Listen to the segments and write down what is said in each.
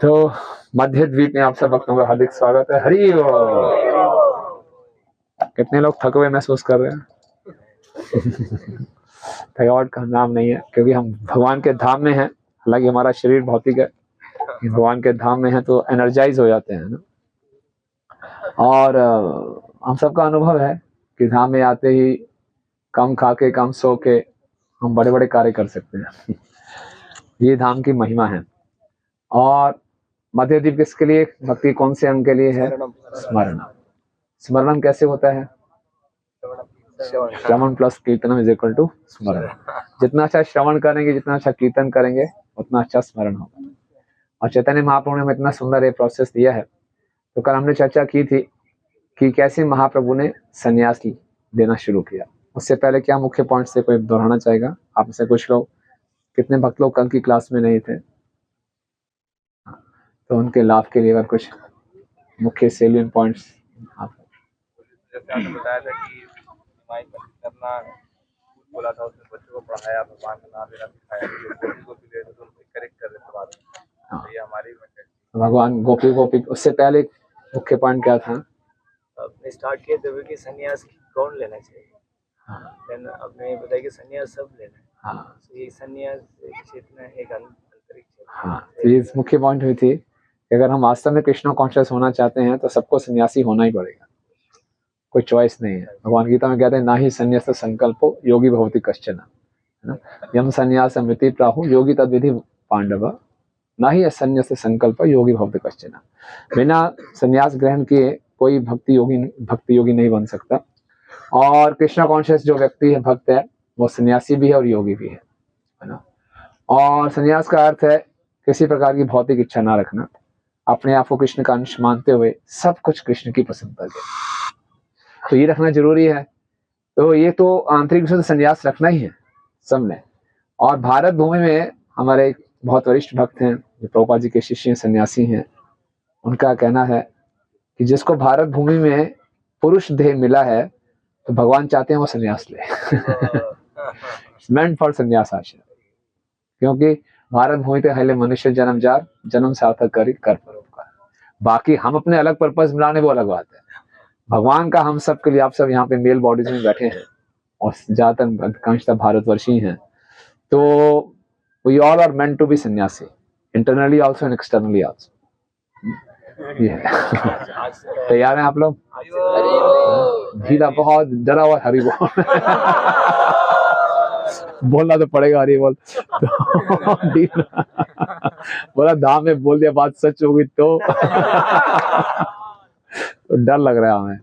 तो मध्य द्वीप में आप सब भक्तों का हार्दिक स्वागत है। हरि ओम। कितने लोग थके हुए महसूस कर रहे हैं? थकावट का नाम नहीं है, क्योंकि हम भगवान के धाम में हैं। हालांकि हमारा शरीर भौतिक है, भगवान के धाम में है तो एनर्जाइज हो जाते हैं ना। और हम सबका अनुभव है कि धाम में आते ही कम खा के कम सो के हम बड़े बड़े कार्य कर सकते हैं। ये धाम की महिमा है। और मध्य द्वीप किसके लिए, भक्ति कौन से अंग के लिए है? स्मरण। स्मरण कैसे होता है? श्रवण प्लस कीर्तन इज इक्वल टू स्मरण। जितना अच्छा श्रवण करेंगे, जितना अच्छा कीर्तन करेंगे, उतना अच्छा स्मरण होगा। और चैतन्य महाप्रभु ने हमें इतना सुंदर ये प्रोसेस दिया है। तो कल हमने चर्चा की थी कि कैसे महाप्रभु ने संन्यास देना शुरू किया। उससे पहले क्या मुख्य पॉइंट्स से कोई दोहराना चाहेगा? आप में से कुछ लोग, कितने भक्त लोग कल की क्लास में नहीं थे, तो उनके लाभ के लिए अगर कुछ मुख्य सेलियंट पॉइंट्स आप। जैसे आपने बताया था कि करना बोला था, उसने बच्चों को पढ़ाया, भगवान का नाम लेना सिखाया, जो गोपी गए थे तो उनको करेक्ट कर देते बाद में। तो ये हमारी भगवान गोपी गोपी। उससे पहले मुख्य पॉइंट क्या था? आपने स्टार्ट किया देवी की संन्यास कौन लेना चाहिए। देन आपने बताया कि संन्यास सब लेना है। तो ये संन्यास चेतना एक अंतरिक्ष। तो ये मुख्य पॉइंट हुई थी कि अगर हम वास्तव में कृष्ण कॉन्शियस होना चाहते हैं तो सबको सन्यासी होना ही पड़ेगा, कोई चॉइस नहीं है। भगवान गीता में कहते हैं ना ही संन्यास संकल्पो योगी भवति कश्चन, है ना। यम संन्यास मृति प्राहु योगी तद्विधि पांडव, ना ही संन्यास संकल्प योगी भवति कश्चन। बिना संन्यास ग्रहण किए कोई भक्ति योगी नहीं बन सकता। और कृष्णा कॉन्शियस जो व्यक्ति है, भक्त है, वो सन्यासी भी है और योगी भी है ना। और संन्यास का अर्थ है किसी प्रकार की भौतिक इच्छा ना रखना, अपने आप को कृष्ण का अंश मानते हुए सब कुछ कृष्ण की प्रसन्नता के, तो ये रखना जरूरी है। तो ये तो आंतरिक रूप से संन्यास रखना ही है सबने। और भारत भूमि में हमारे बहुत वरिष्ठ भक्त हैं जो प्रभुपाद जी के शिष्य सन्यासी हैं। उनका कहना है कि जिसको भारत भूमि में पुरुष देह मिला है तो भगवान चाहते हैं वो संन्यास ले। मेंट फॉर संन्यास आश्रम, क्योंकि भारत भूमि पे हले मनुष्य जन्म जार, जन्म सार्थक करी कर परोपकार। बाकी हम अपने अलग पर्पस बनाने, वो अलग बात है। भगवान का हम सब के लिए, आप सब यहाँ पे मेल बॉडीज में बैठे हैं और ज्यादातर अधिकांशतः भारतवर्षी हैं, तो we all are meant to be sannyasi, internally also and externally also. ये तैयार हैं आप लोग? धीरा बहुत डरा हुआ हरि बोल। बोलना तो पड़ेगा हरि बोल। बोला धाम में बोल दिया बात सच होगी तो। तो डर लग रहा है हमें।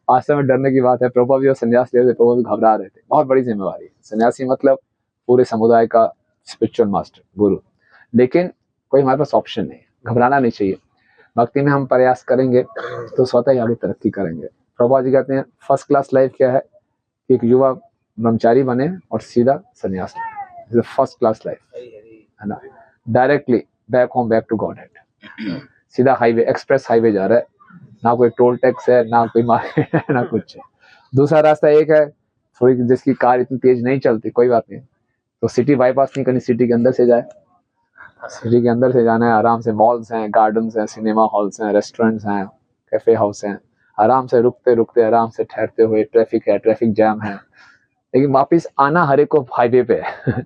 वास्तव में डरने की बात है। प्रभुपाद जी संन्यास ले रहे थे, प्रभुपाद जी घबरा रहे थे। बहुत बड़ी जिम्मेवारी है। सन्यासी मतलब पूरे समुदाय का स्पिरिचुअल मास्टर, गुरु। लेकिन कोई हमारे पास ऑप्शन नहीं, घबराना नहीं चाहिए। भक्ति में हम प्रयास करेंगे तो स्वतः ही आगे तरक्की करेंगे। प्रभुपाद जी कहते हैं फर्स्ट क्लास लाइफ क्या है? एक युवा ब्रह्मचारी बने और सीधा संन्यास ले, फर्स्ट क्लास लाइफ, है ना। Directly back home, back to godhead. सीधा हाईवे, एक्सप्रेस हाईवे जा रहा है, ना कोई टोल टैक्स है, ना कोई मार्केट है, ना कुछ है। दूसरा रास्ता एक है, थोड़ी जिसकी कार इतनी तेज नहीं चलती, कोई बात नहीं, तो सिटी बाईपास नहीं करनी, सिटी के अंदर से जाए। सिटी के अंदर से जाना है, आराम से मॉल्स हैं, गार्डन्स हैं, सिनेमा हॉल्स हैं, रेस्टोरेंट्स हैं, कैफे हाउस हैं, आराम से रुकते रुकते आराम से ठहरते हुए। ट्रैफिक है, ट्रैफिक जैम है, लेकिन वापिस आना हर एक को हाईवे पे है।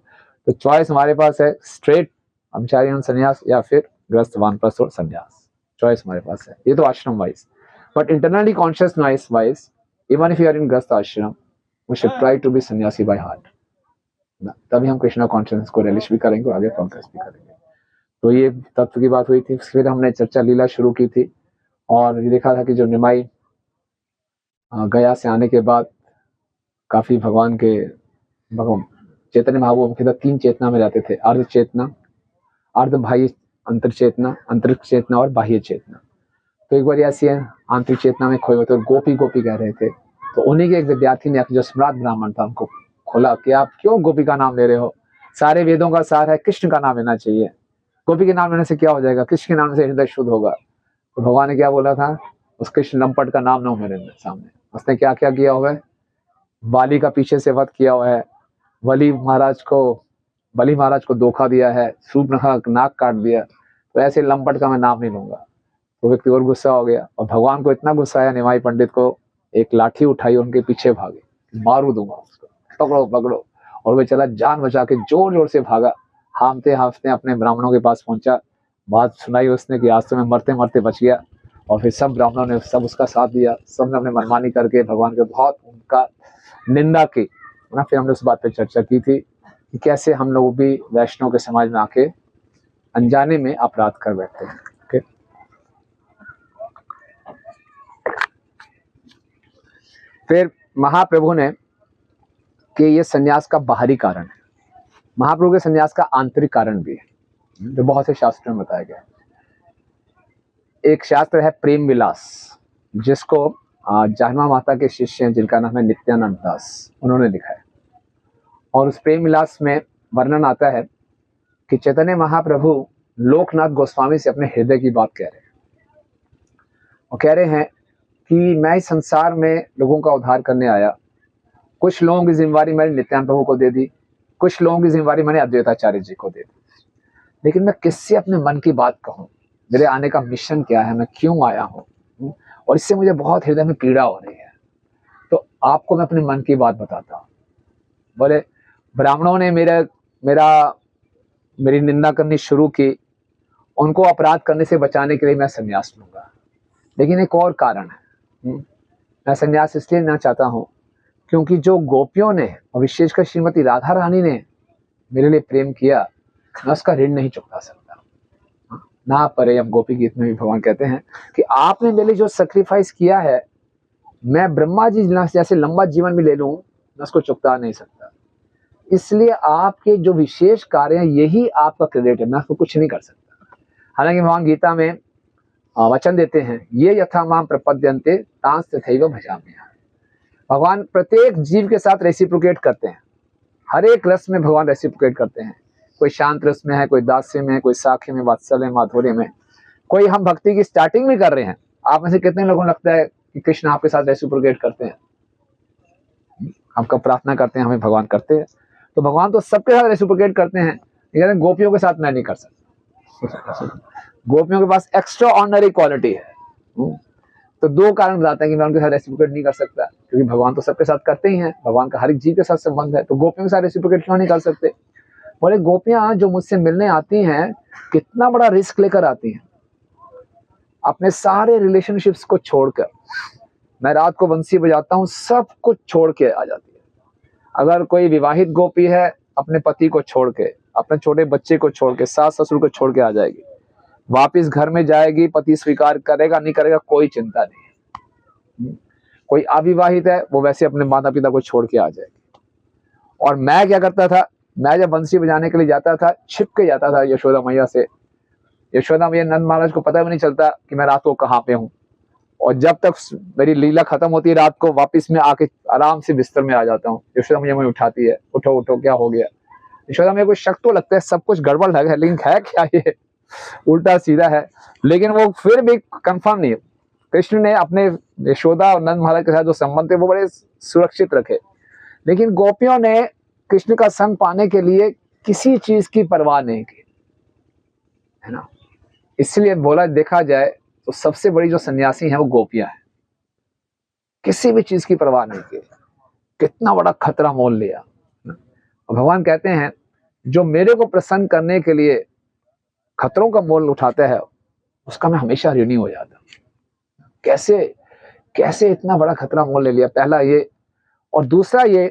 तो चॉइस हमारे पास है, स्ट्रेट ब्रह्मचारी संन्यास या फिर ग्रस्त वानप्रस्थ और संन्यास। चॉइस हमारे पास है। ये तो ashram wise, but internally conscious wise, even if you are in grihastha ashram, we should try to be sannyasi by heart. तभी हम कृष्णा कॉन्शियस को रिलीज भी करेंगे, आगे प्रोग्रेस भी करेंगे। तो ये तत्व की बात हुई थी। फिर हमने चर्चा लीला शुरू की थी और ये देखा था कि जो निमाई गया से आने के बाद काफी भगवान चैतन्य महाप्रभु मुख्यतः 3 चेतना में रहते थे, अर्ध चेतना, अर्ध बाह्य अंतर चेतना, अंतरिक्ष चेतना और बाह्य चेतना। तो एक बार ऐसी है आंतरिक चेतना में खोए हुए थे और गोपी गोपी कह रहे थे। तो उन्हीं के एक विद्यार्थी ने, जो सम्राट ब्राह्मण था, उनको खोला कि आप क्यों गोपी का नाम ले रहे हो? सारे वेदों का सार है, कृष्ण का नाम लेना चाहिए। गोपी के नाम लेने से क्या हो जाएगा? कृष्ण के नाम से हृदय शुद्ध होगा। तो भगवान ने क्या बोला था? उस कृष्ण लंपट का नाम ना हो मेरे सामने। उसने क्या क्या किया हुआ है? बाली का पीछे से वध किया हुआ है, बलि महाराज को धोखा दिया है, सूर्पनखा नाक काट दिया। तो ऐसे लंपट का मैं नाम नहीं लूंगा। तो व्यक्ति और गुस्सा हो गया और भगवान को इतना गुस्सा आया, निमाई पंडित को एक लाठी उठाई, उनके पीछे भागे, मारू दूंगा उसको, पकड़ो पकड़ो। और वो चला जान बचा के जोर जोर से भागा, हांफते हांफते अपने ब्राह्मणों के पास पहुंचा। बात सुनाई उसने कि आज तो मैं मरते मरते बच गया। और फिर सब ब्राह्मणों ने सब उसका साथ दिया, सबने अपने मनमानी करके भगवान के बहुत उनका निंदा की ना। फिर हमने उस बात पे चर्चा की थी कि कैसे हम लोग भी वैष्णव के समाज में आके अनजाने में अपराध कर बैठते हैं। ओके, फिर महाप्रभु ने कि ये सन्यास का बाहरी कारण है, महाप्रभु के सन्यास का आंतरिक कारण भी है, जो बहुत से शास्त्रों में बताया गया है। एक शास्त्र है प्रेम विलास, जिसको जहन्मा माता के शिष्य हैं जिनका नाम है नित्यानंद दास, उन्होंने लिखा है। और उस प्रेम विलास में वर्णन आता है कि चैतन्य महाप्रभु लोकनाथ गोस्वामी से अपने हृदय की बात कह रहे हैं। वो कह रहे हैं कि मैं इस संसार में लोगों का उद्धार करने आया। कुछ लोगों की जिम्मेवारी मैंने नित्यानंद प्रभु को दे दी, कुछ लोगों की जिम्मेवारी मैंने अद्वैताचार्य जी को दे दी, लेकिन मैं किससे अपने मन की बात कहूँ? मेरे आने का मिशन क्या है, मैं क्यों आया हूँ, और इससे मुझे बहुत हृदय में पीड़ा हो रही है। तो आपको मैं अपने मन की बात बताता हूँ। बोले ब्राह्मणों ने मेरी निंदा करनी शुरू की, उनको अपराध करने से बचाने के लिए मैं संन्यास लूंगा। लेकिन एक और कारण है, मैं संन्यास इसलिए लेना चाहता हूँ क्योंकि जो गोपियों ने और विशेषकर श्रीमती राधा रानी ने मेरे लिए प्रेम किया, मैं उसका ऋण नहीं चुका सकता। ना परे हम गोपी गीत में भी भगवान कहते हैं कि आपने मेरे लिए जो सेक्रीफाइस किया है, मैं ब्रह्मा जी जैसे लंबा जीवन भी ले लूं, मैं उसको चुकता नहीं सकता। इसलिए आपके जो विशेष कार्य हैं यही आपका क्रेडिट है, मैं उसको कुछ नहीं कर सकता। हालांकि भगवान गीता में वचन देते हैं, ये यथा माम प्रपद्यन्ते तांस तथैव भजामि। भगवान प्रत्येक जीव के साथ रेसिप्रोकेट करते हैं, हर एक रस में भगवान रेसिप्रोकेट करते हैं। कोई शांत रस में है, कोई दास्य में है, कोई साख्य में, वात्सल्य, माधुर्य में, कोई हम भक्ति की स्टार्टिंग में कर रहे हैं। आप में से कितने लोगों को लगता है कि कृष्ण आपके साथ रेसिप्रोकेट करते हैं? हम कब प्रार्थना करते हैं, हमें भगवान करते हैं। तो भगवान तो सबके साथ रेसिप्रोकेट करते हैं, लेकिन गोपियों के साथ मैं नहीं कर सकता। गोपियों के पास एक्स्ट्रा ऑर्डिनरी क्वालिटी है। तो दो कारण बताते हैं कि मैं उनके साथ रेसिप्रोकेट नहीं कर सकता, क्योंकि भगवान तो सबके साथ करते ही हैं, भगवान का हर एक जीव के साथ संबंध है। तो गोपियों के साथ रेसिप्रोकेट क्यों नहीं कर सकते? बोले गोपियां जो मुझसे मिलने आती हैं, कितना बड़ा रिस्क लेकर आती हैं, अपने सारे रिलेशनशिप्स को छोड़कर। मैं रात को बंसी बजाता हूँ, सब कुछ छोड़ के आ जाती है। अगर कोई विवाहित गोपी है, अपने पति को छोड़ के, अपने छोटे बच्चे को छोड़ के, सास ससुर को छोड़ के आ जाएगी। वापिस घर में जाएगी, पति स्वीकार करेगा नहीं करेगा कोई चिंता नहीं। कोई अविवाहित है, वो वैसे अपने माता पिता को छोड़ के आ जाएगी। और मैं क्या करता था, मैं जब बंसी बजाने के लिए जाता था, छिप के जाता था यशोदा मैया से। यशोदा मैया नंद महाराज को पता भी नहीं चलता कि मैं रात को कहाँ पे हूँ। और जब तक मेरी लीला खत्म होती है रात को, वापस में आके आराम से बिस्तर में आ जाता हूँ। यशोदा मैया मुझे उठाती है, उठो उठो क्या हो गया। यशोदा मैया को शक तो लगता है सब कुछ गड़बड़ लगा है, लेकिन है क्या ये उल्टा सीधा है, लेकिन वो फिर भी कंफर्म नहीं है। कृष्ण ने अपने यशोदा और नंद महाराज के साथ जो संबंध थे वो बड़े सुरक्षित रखे, लेकिन गोपियों ने कृष्ण का संग पाने के लिए किसी चीज की परवाह नहीं की, है ना। इसलिए बोला देखा जाए तो सबसे बड़ी जो सन्यासी है वो गोपियां हैं। किसी भी चीज की परवाह नहीं की, कितना बड़ा खतरा मोल लिया। भगवान कहते हैं जो मेरे को प्रसन्न करने के लिए खतरों का मोल उठाता है, उसका मैं हमेशा ऋणी हो जाता हूं। कैसे कैसे इतना बड़ा खतरा मोल ले लिया, पहला ये। और दूसरा ये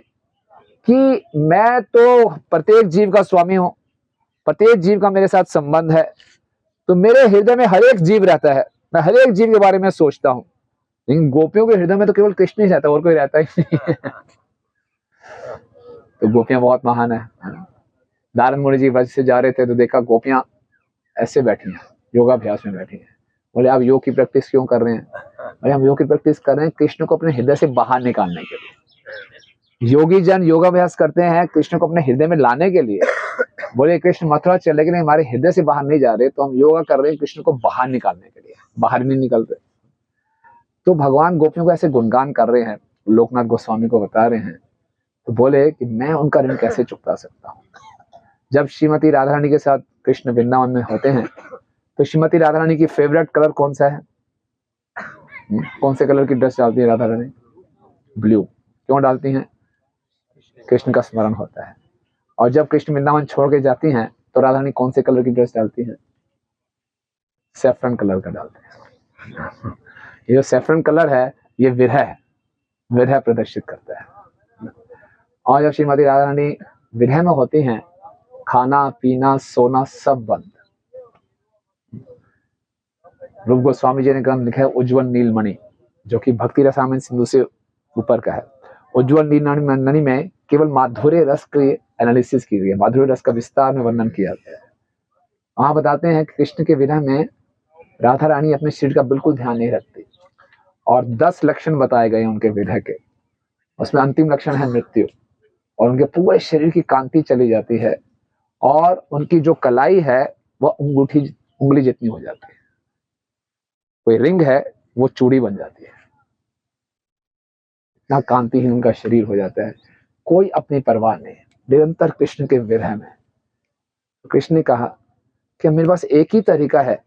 कि मैं तो प्रत्येक जीव का स्वामी हूं, प्रत्येक जीव का मेरे साथ संबंध है, तो मेरे हृदय में हर एक जीव रहता है, मैं हर एक जीव के बारे में सोचता हूं। लेकिन गोपियों के हृदय में तो केवल कृष्ण ही रहता है, और कोई रहता ही नहीं है। तो गोपियां बहुत महान है। नारद मुनि जी व्रज से जा रहे थे तो देखा गोपियां ऐसे बैठी हैं, योगाभ्यास में बैठी हैं। बोले आप योग की प्रैक्टिस क्यों कर रहे हैं? बोले हम योग की प्रैक्टिस कर रहे हैं कृष्ण को अपने हृदय से बाहर निकालने के लिए। योगी जन योगाभ्यास करते हैं कृष्ण को अपने हृदय में लाने के लिए। बोले कृष्ण मथुरा चले गए, हमारे हृदय से बाहर नहीं जा रहे, तो हम योगा कर रहे हैं कृष्ण को बाहर निकालने के लिए, बाहर नहीं निकल रहे। तो भगवान गोपियों को ऐसे गुणगान कर रहे हैं, लोकनाथ गोस्वामी को बता रहे हैं। तो बोले कि मैं उनका ऋण कैसे चुकता सकता हूँ। जब श्रीमती राधा रानी के साथ कृष्ण वृंदावन में होते हैं तो श्रीमती राधा रानी की फेवरेट कलर कौन सा है? कौन से कलर की ड्रेस डालती है राधा रानी? ब्लू। क्यों डालती हैं? कृष्ण का स्मरण होता है। और जब कृष्ण वृंदावन छोड़ के जाती हैं तो राधा रानी कौन से कलर की ड्रेस डालती हैं? सैफरन कलर का डालते हैं। ये जो सैफरन कलर है ये विरह है, विरह प्रदर्शित करता है। और जब श्रीमती राधा रानी विरह में होती हैं, खाना पीना सोना सब बंद। रूप गोस्वामी जी ने ग्रंथ लिखा है उज्ज्वल नीलमणि, जो कि भक्ति रसायन सिंधु से ऊपर का है। उज्ज्वल नीलमणि में केवल माधुर्य रस की एनालिसिस की गई है, माधुर्य रस का विस्तार में वर्णन किया गया है। वहां बताते हैं कि कृष्ण के विरह में राधा रानी अपने शरीर का बिल्कुल ध्यान नहीं रखती, और 10 लक्षण बताए गए उनके विरह के। उसमें अंतिम लक्षण है मृत्यु, और उनके पूरे शरीर की कांति चली जाती है, और उनकी जो कलाई है वह उंगली जितनी हो जाती है। कोई रिंग है वो चूड़ी बन जाती है, इतना कांतिहीन उनका शरीर हो जाता है। कोई अपनी परवाह नहीं, निरंतर कृष्ण के विरह में। तो कृष्ण ने कहा कि मेरे पास एक ही तरीका है,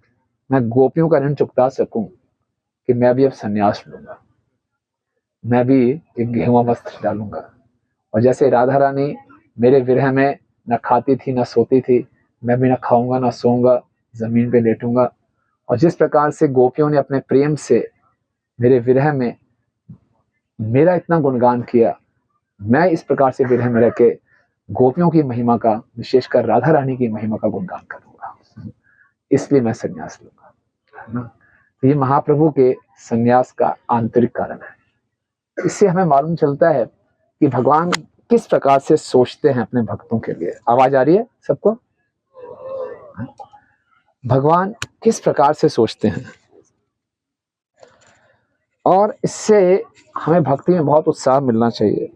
मैं गोपियों का ऋण चुकता सकूं, कि मैं भी अब संन्यास लूंगा, मैं भी एक गेहुआ वस्त्र डालूंगा। और जैसे राधा रानी मेरे विरह में न खाती थी न सोती थी, मैं भी न खाऊंगा न सोऊंगा, जमीन पे लेटूंगा। और जिस प्रकार से गोपियों ने अपने प्रेम से मेरे विरह में मेरा इतना गुणगान किया, मैं इस प्रकार से विरह में रह के गोपियों की महिमा का, विशेषकर राधा रानी की महिमा का गुणगान करूंगा, इसलिए मैं संन्यास लूंगा, है ना। ये महाप्रभु के संन्यास का आंतरिक कारण है। इससे हमें मालूम चलता है कि भगवान किस प्रकार से सोचते हैं अपने भक्तों के लिए। आवाज आ रही है सबको? भगवान किस प्रकार से सोचते हैं, और इससे हमें भक्ति में बहुत उत्साह मिलना चाहिए।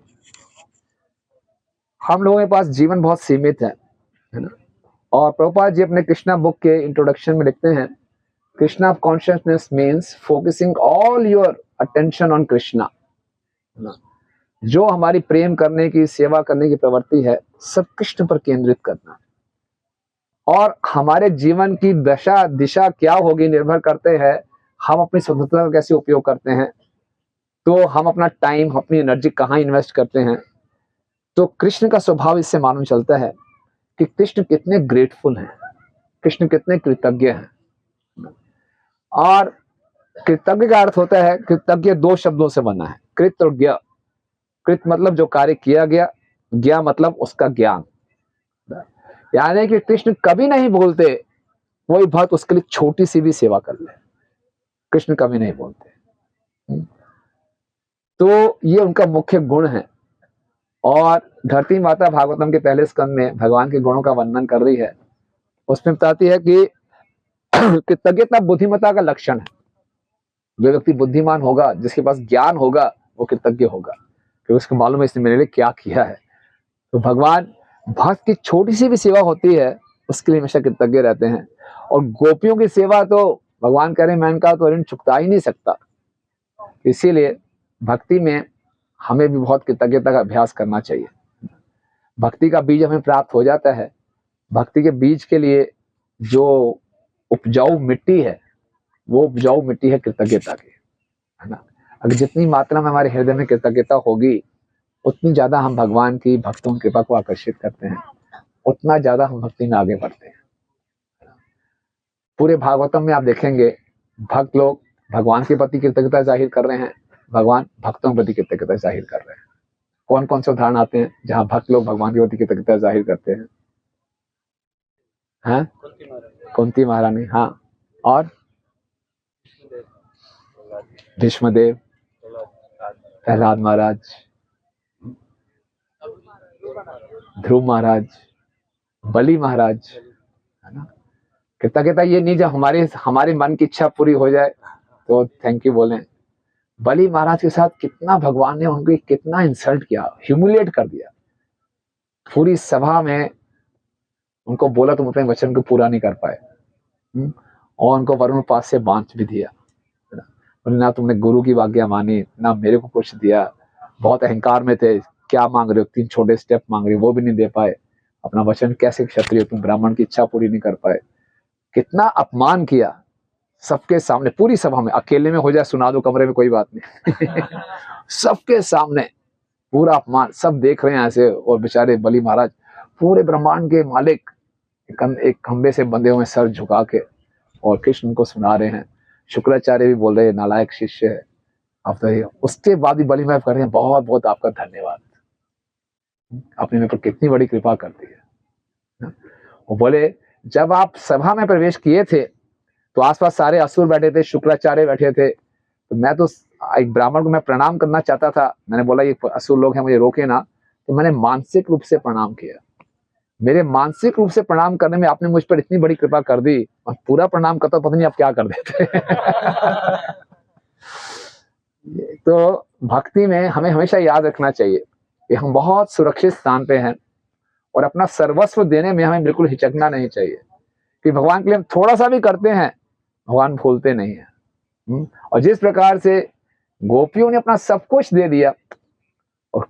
हम लोगों के पास जीवन बहुत सीमित है ना। और प्रभुपाद जी अपने कृष्णा बुक के इंट्रोडक्शन में लिखते हैं, Krishna of consciousness means focusing all your attention on Krishna. जो हमारी प्रेम करने की, सेवा करने की प्रवृत्ति है, सब कृष्ण पर केंद्रित करना। और हमारे जीवन की दशा दिशा क्या होगी निर्भर करते हैं हम अपनी स्वतंत्रता का कैसे उपयोग करते हैं। तो हम अपना टाइम, अपनी एनर्जी कहाँ इन्वेस्ट करते हैं। तो कृष्ण का स्वभाव इससे मालूम चलता है कि कृष्ण कितने ग्रेटफुल हैं, कृष्ण कितने कृतज्ञ हैं। और कृतज्ञ का अर्थ होता है, कृतज्ञ 2 शब्दों से बना है, कृत और ज्ञ। कृत मतलब जो कार्य किया गया, ज्ञ मतलब उसका ज्ञान। यानी कि कृष्ण कभी नहीं बोलते कोई भक्त उसके लिए छोटी सी भी सेवा कर ले, कृष्ण कभी नहीं बोलते। तो ये उनका मुख्य गुण है। और धरती माता भागवतम के पहले स्कंद में भगवान के गुणों का वर्णन कर रही है। उसमें बताती है कि कृतज्ञता बुद्धिमत्ता का लक्षण है। जो व्यक्ति बुद्धिमान होगा, जिसके पास ज्ञान होगा, वो कृतज्ञ होगा, क्योंकि उसको मालूम है इसने मेरे लिए क्या किया है। तो भगवान भक्त की छोटी सी भी सेवा होती है उसके लिए हमेशा कृतज्ञ रहते हैं। और गोपियों की सेवा तो भगवान कह रहे हैं मैं इनका तो ऋण चुकता ही नहीं सकता। इसीलिए भक्ति में हमें भी बहुत कृतज्ञता का अभ्यास करना चाहिए। भक्ति का बीज हमें प्राप्त हो जाता है। भक्ति के बीज के लिए जो उपजाऊ मिट्टी है, वो उपजाऊ मिट्टी है कृतज्ञता की, है ना। अगर जितनी मात्रा में हमारे हृदय में कृतज्ञता होगी, उतनी ज्यादा हम भगवान की, भक्तों की कृपा को आकर्षित करते हैं, उतना ज्यादा हम भक्ति में आगे बढ़ते हैं। पूरे भागवतम में आप देखेंगे भक्त लोग भगवान के प्रति कृतज्ञता जाहिर कर रहे हैं, भगवान भक्तों के प्रति कृतज्ञता जाहिर कर रहे हैं। कौन कौन से उदाहरण आते हैं जहां भक्त लोग भगवान के प्रति कृतज्ञता जाहिर करते हैं? हाँ, कुंती महारानी, हाँ, और भीष्मदेव, प्रहलाद महाराज, ध्रुव महाराज, बलि महाराज, है ना। कृतज्ञता ये नहीं जब हमारे मन की इच्छा पूरी हो जाए तो थैंक यू बोलें। बलि महाराज के साथ कितना भगवान ने उनको कितना इंसल्ट किया, ह्यूमिलिएट कर दिया। पूरी सभा में उनको बोला तुम अपने वचन को पूरा नहीं कर पाए, और उनको वरुण पास से बांध भी दिया, ना तुमने गुरु की आज्ञा मानी, ना मेरे को कुछ दिया, बहुत अहंकार में थे, क्या मांग रहे हो, 3 छोटे स्टेप मांग रहे हो, वो भी नहीं दे पाए, अपना वचन कैसे, क्षत्रिय तुम ब्राह्मण की इच्छा पूरी नहीं कर पाए। कितना अपमान किया सबके सामने, पूरी सभा में। अकेले में हो जाए सुना दो कमरे में, कोई बात नहीं। सबके सामने पूरा अपमान, सब देख रहे हैं ऐसे। और बेचारे बलि महाराज पूरे ब्रह्मांड के मालिक एक खंबे से बंधे हुए सर झुका के और कृष्ण को सुना रहे हैं। शुक्राचार्य भी बोल रहे हैं नालायक शिष्य है आप तो। उसके बाद भी बलि महाराज कर रहे हैं बहुत बहुत आपका धन्यवाद, आपने मेरे पर कितनी बड़ी कृपा कर दी है। वो बोले जब आप सभा में प्रवेश किए थे तो आसपास सारे असुर बैठे थे, शुक्राचार्य बैठे थे, तो मैं तो एक ब्राह्मण को मैं प्रणाम करना चाहता था। मैंने बोला ये असुर लोग हैं, मुझे रोके ना। तो मैंने मानसिक रूप से प्रणाम किया। मेरे मानसिक रूप से प्रणाम करने में आपने मुझ पर इतनी बड़ी कृपा कर दी, और पूरा प्रणाम करता पता नहीं आप क्या कर देते। तो भक्ति में हमें हमेशा याद रखना चाहिए कि हम बहुत सुरक्षित स्थान पे हैं और अपना सर्वस्व देने में हमें बिल्कुल हिचकना नहीं चाहिए। कि भगवान के लिए हम थोड़ा सा भी करते हैं, भगवान भूलते नहीं है। और जिस प्रकार से गोपियों ने अपना सब कुछ दे दिया, और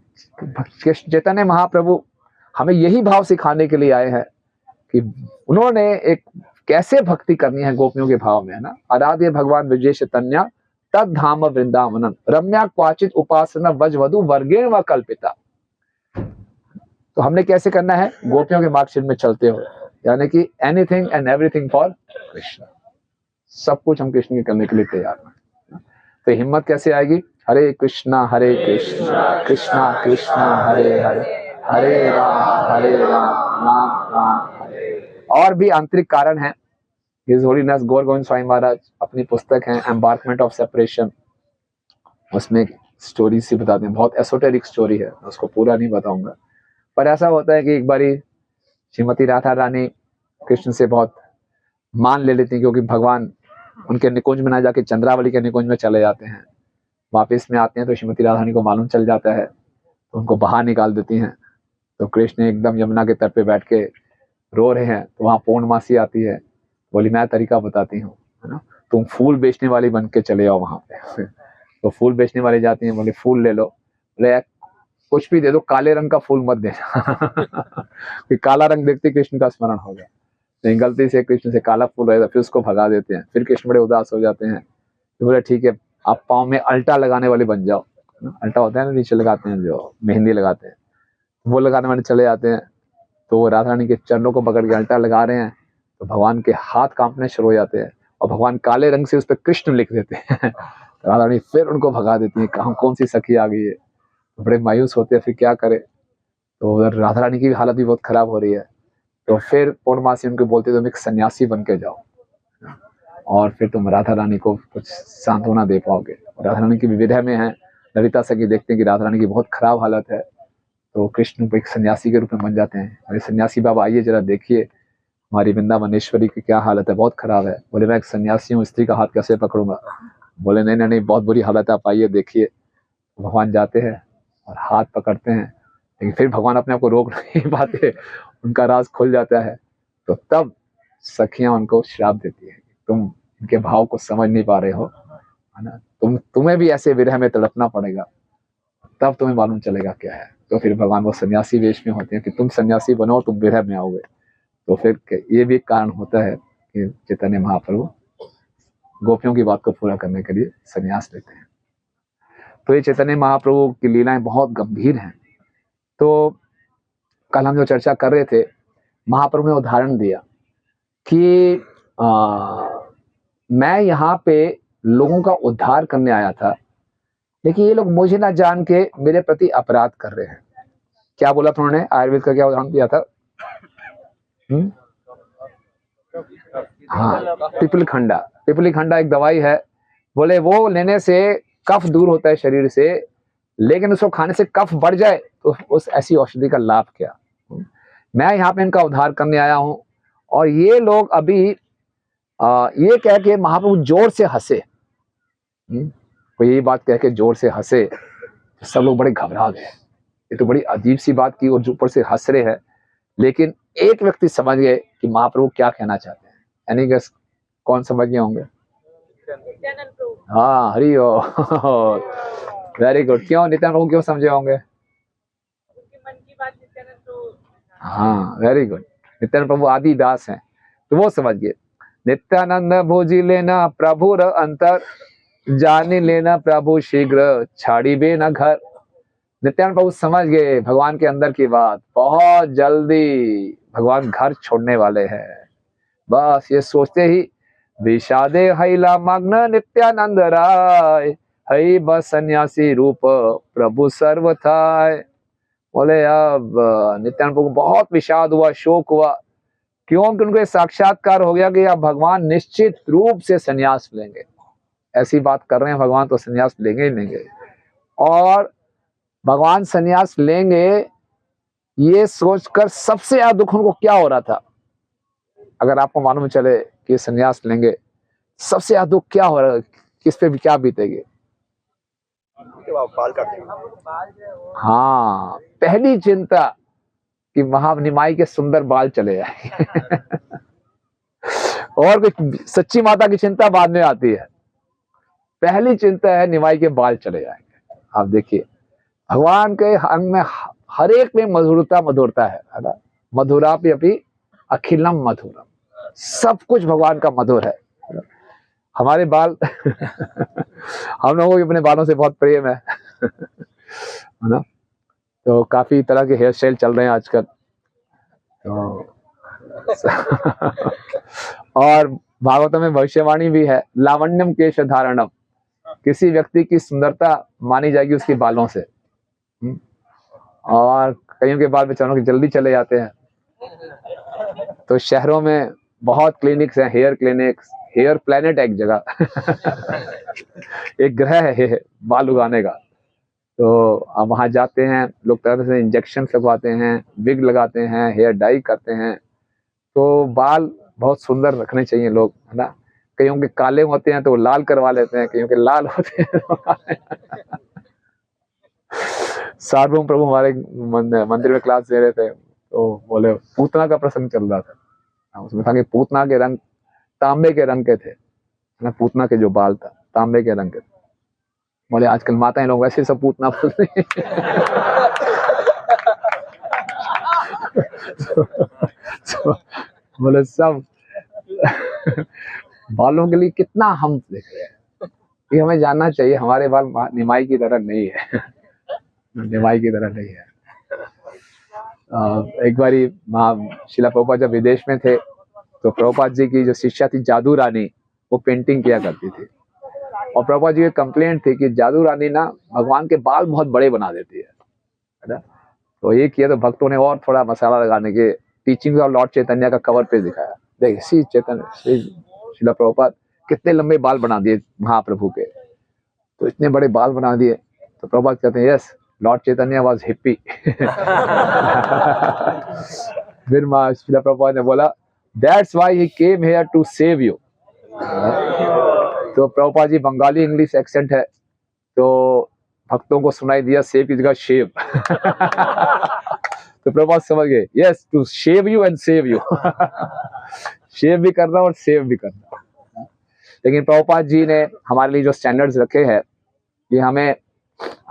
चैतन्य महाप्रभु हमें यही भाव सिखाने के लिए आए हैं कि उन्होंने एक कैसे भक्ति करनी है गोपियों के भाव में, है ना। आराध्य भगवान विजय चैतन्य तद धाम वृंदावनम रम्या क्वाचित उपासना वजवधु वर्गेण व कल्पिता। तो हमने कैसे करना है, गोपियों के मार्गशीट में चलते हुए, यानी कि anything and everything for Krishna, सब कुछ हम कृष्ण के करने के लिए तैयार हैं। तो हिम्मत कैसे आएगी, हरे कृष्णा कृष्णा कृष्णा हरे हरे, हरे राम राम राम हरे। और भी आंतरिक कारण है। हिज होलीनेस गौर गोविंद स्वामी महाराज अपनी पुस्तक है एम्बार्कमेंट ऑफ सेपरेशन, उसमें स्टोरी सी बताते हैं, बहुत एसोटेरिक स्टोरी है, उसको पूरा नहीं बताऊंगा। पर ऐसा होता है कि एक बारी श्रीमती राधा रानी कृष्ण से बहुत मान ले लेती हैं, क्योंकि भगवान उनके निकुंज में ना जाके चंद्रावली के निकुंज में चले जाते हैं। वापस में आते हैं तो श्रीमती राधा रानी को मालूम चल जाता है, तो उनको बाहर निकाल देती हैं। तो कृष्ण एकदम यमुना के तट पे बैठ के रो रहे हैं, तो वहाँ पूर्णमासी आती है, बोली मैं तरीका बताती हूँ, है ना, तुम फूल बेचने वाली बन के चले आओ वहाँ पे। तो फूल बेचने वाली जाती है, बोले फूल ले लो, बोले कुछ भी दे दो, काले रंग का फूल मत देना। काला रंग देखते कृष्ण का स्मरण हो गया, तो गलती से कृष्ण से काला फूल रहेगा, फिर उसको भगा देते हैं। फिर कृष्ण बड़े उदास हो जाते हैं, तो बोले ठीक है आप पाँव में अल्टा लगाने वाले बन जाओ। अल्टा होता है ना, नीचे लगाते हैं जो मेहंदी लगाते हैं, वो लगाने वाले चले जाते हैं। तो वो राधा रानी के चरणों को पकड़ के अल्टा लगा रहे हैं, तो भगवान के हाथ कांपने शुरू हो जाते हैं, और भगवान काले रंग से उस पर कृष्ण लिख देते हैं। राधा रानी फिर उनको भगा देती है, कहाँ कौन सी सखी आ गई है। तो बड़े मायूस होते हैं, फिर क्या करे। तो उधर राधा रानी की हालत भी बहुत खराब हो रही है। तो फिर पूर्णमासी उनको बोलते तुम एक सन्यासी बन के जाओ, और फिर तुम राधा रानी को कुछ सांत्वना दे पाओगे। राधा रानी की विविधा में है, ललिता सखी देखते हैं कि राधा रानी की बहुत खराब हालत है, तो कृष्ण को एक सन्यासी के रूप में बन जाते हैं। अरे सन्यासी बाबा आइए जरा देखिए हमारी वृंदावनेश्वरी की क्या हालत है, बहुत खराब है। बोले मैं एक सन्यासी हूँ, स्त्री का हाथ कैसे पकड़ूंगा। बोले नहीं नहीं नहीं, बहुत बुरी हालत है, आप आइए देखिए। भगवान जाते हैं और हाथ पकड़ते हैं, लेकिन फिर भगवान अपने आप को रोक नहीं पाते, उनका राज खुल जाता है। तो तब सखियां उनको श्राप देती है, तुम इनके भाव को समझ नहीं पा रहे हो, है ना, तुम्हें भी ऐसे विरह में तड़पना पड़ेगा, तब तुम्हें मालूम चलेगा क्या है। तो फिर भगवान वो सन्यासी वेश में होते हैं कि तुम सन्यासी बनो, तुम विरह में आओगे। तो फिर ये भी एक कारण होता है कि चैतन्य महाप्रभु गोपियों की बात को पूरा करने के लिए सन्यास लेते हैं। तो ये चैतन्य महाप्रभु की लीलाएं बहुत गंभीर हैं। तो कल हम जो चर्चा कर रहे थे, महाप्रभु ने उदाहरण दिया कि मैं यहाँ पे लोगों का उद्धार करने आया था, लेकिन ये लोग मुझे ना जान के मेरे प्रति अपराध कर रहे हैं। क्या बोला था उन्होंने, आयुर्वेद का क्या उदाहरण दिया था? हाँ, पिपली खंडा एक दवाई है। बोले वो लेने से कफ दूर होता है शरीर से, लेकिन उसको खाने से कफ बढ़ जाए तो उस ऐसी औषधि का लाभ क्या। मैं यहाँ पे इनका उद्धार करने आया हूँ, और ये लोग अभी ये कह के महाप्रभु जोर से हंसे, कोई यही बात कह के जोर से हंसे, तो सब लोग बड़े घबरा गए। ये तो बड़ी अजीब सी बात की, और ऊपर से हंस रहे हैं। लेकिन एक व्यक्ति समझ गए कि महाप्रभु क्या कहना चाहते हैं। यानी कि कौन समझ गए होंगे? हाँ, हरि ओ, वेरी गुड। क्यों नित्यानंद प्रभु क्यों समझे होंगे? हाँ, वेरी गुड। नित्यानंद प्रभु आदि दास हैं, तो वो समझ गए। नित्यानंद भोजी लेना प्रभुर अंतर, जानी लेना प्रभु शीघ्र छाड़ी बे न घर। नित्यानंद प्रभु समझ गए भगवान के अंदर की बात, बहुत जल्दी भगवान घर छोड़ने वाले हैं। बस ये सोचते ही विषादे हैला मग्न नित्यानंद राय, हई बस सन्यासी रूप प्रभु सर्वथाय। बोले अब नित्यानंद प्रभु को बहुत विषाद हुआ, शोक हुआ, क्योंकि उनको साक्षात्कार हो गया कि अब भगवान निश्चित रूप से सन्यास लेंगे। ऐसी बात कर रहे हैं भगवान, तो सन्यास लेंगे ही लेंगे। और भगवान सन्यास लेंगे ये सोचकर सबसे ज्यादा दुख उनको क्या हो रहा था, अगर आपको मालूम चले कि सन्यास लेंगे, सबसे ज्यादा दुख क्या हो रहा है, किस पे भी क्या बीतेगी? हाँ, पहली चिंता कि महानिमाई के सुंदर बाल चले जाएंगे। और कोई सच्ची माता की चिंता बाद में आती है, पहली चिंता है निमाई के बाल चले जाएंगे। आप देखिए भगवान के अंग में हर एक में मधुरता है ना, मधुरापि अपि अखिलम मधुरम, सब कुछ भगवान का मधुर है। हमारे बाल हम लोगों को अपने बालों से बहुत प्रेम है ना, तो काफी तरह के हेयर स्टाइल चल रहे हैं आजकल तो और भागवत में भविष्यवाणी भी है, लावण्यम केश धारणम, किसी व्यक्ति की सुंदरता मानी जाएगी उसके बालों से। और कईयों के बाल बेचारों के जल्दी चले जाते हैं, तो शहरों में बहुत क्लिनिक्स हैं, हेयर क्लिनिक्स, हेयर प्लेनेट एक जगह एक ग्रह है बाल उगाने का। तो अब वहां जाते हैं लोग, तरह से इंजेक्शन लगवाते हैं, विग लगाते हैं, हेयर डाई करते हैं, तो बाल बहुत सुंदर रखने चाहिए लोग, है ना। कईयों के काले होते हैं तो वो लाल करवा लेते हैं, कईयों के लाल होते हैं सार्वभौम प्रभु हमारे मंदिर में क्लास दे रहे थे, तो बोले पूतना का प्रसंग चल रहा था, उसमें था कि पूतना के रंग तांबे के रंग के थे ना, पूतना के जो बाल था तांबे के रंग के थे। बोले आजकल माताएं लोग वैसे सब पूतना बोलते हैं बोले सब बालों के लिए कितना हम देख रहे हैं, ये हमें जानना चाहिए हमारे बाल निमाई की तरह नहीं है निमाई की तरह नहीं है। एक बारी शिला प्रभुपाद जब विदेश में थे, तो प्रभुपाद जी की जो शिष्या थी जादू रानी, वो पेंटिंग किया करती थी, और प्रभुपाद जी की कंप्लेंट थी कि जादू रानी ना भगवान के बाल बहुत बड़े बना देती है ना। तो ये किया तो भक्तों ने और थोड़ा मसाला लगाने के टीचिंग ऑफ लॉर्ड चैतन्य का कवर पेज दिखाया, देखिए श्री चैतन्य श्री शिला प्रभुपाद कितने लंबे बाल बना दिए महाप्रभु के, तो इतने बड़े बाल बना दिए। तो प्रभुपाद कहते हैं yes Lord Chaitanya was hippie फिर शिला प्रभुपाद ने बोला that's why he came here to save you. तो प्रभुपाद जी बंगाली इंग्लिश एक्सेंट है, तो भक्तों को सुनाई दिया सेव की जगह शेव तो प्रभुपाद समझ गए yes to shave you and save you shave भी करना और सेव भी करना। लेकिन प्रभुपाद जी ने हमारे लिए जो स्टैंडर्ड्स रखे हैं कि हमें,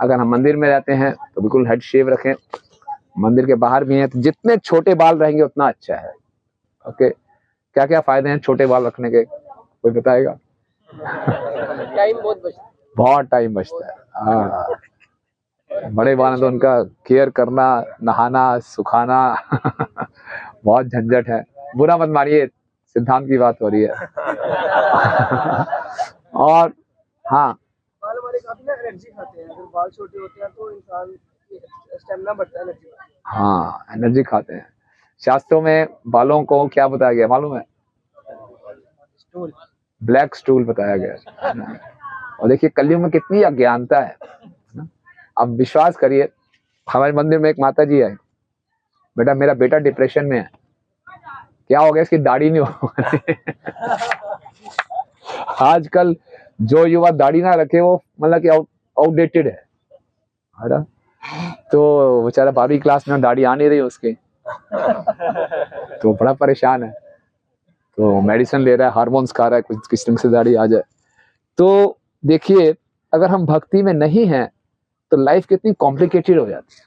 अगर हम मंदिर में रहते हैं तो बिल्कुल हेड शेव रखें, मंदिर के बाहर भी हैं तो जितने छोटे बाल रहेंगे उतना अच्छा है। ओके, क्या क्या फायदे हैं छोटे बाल रखने के, कोई बताएगा? टाइम बहुत बचता है, बहुत टाइम बचता है। हाँ, बड़े बाल तो उनका केयर करना, नहाना, सुखाना बहुत झंझट है। बुरा मत मानिए, सिद्धांत की बात हो रही है और हाँ, बाल हमारे काफी ना एनर्जी खाते हैं, अगर बाल छोटे होते हैं तो इंसान स्टेमिना बढ़ता है एनर्जी। हाँ, एनर्जी खाते हैं। शास्त्रों में बालों को क्या बताया गया मालूम है? स्टूल, ब्लैक स्टूल बताया गया। और देखिए कलयुग में कितनी अज्ञानता है। अब विश्वास करिए, हमारे मंदिर में एक माता जी आई, बेटा मेरा बेटा डिप्रेशन में है, क्या हो गया, इसकी दाढ़ी नहीं हो आजकल जो युवा दाढ़ी ना रखे वो मतलब कि आउटडेटेड है ना। तो बेचारा 12वीं क्लास में दाढ़ी आ नहीं रही उसकी तो बड़ा परेशान है, तो मेडिसिन ले रहा है, हार्मोन्स खा रहा है, कुछ किस ढंग से दाढ़ी आ जाए। तो देखिए अगर हम भक्ति में नहीं हैं तो लाइफ कितनी कॉम्प्लिकेटेड हो जाती है।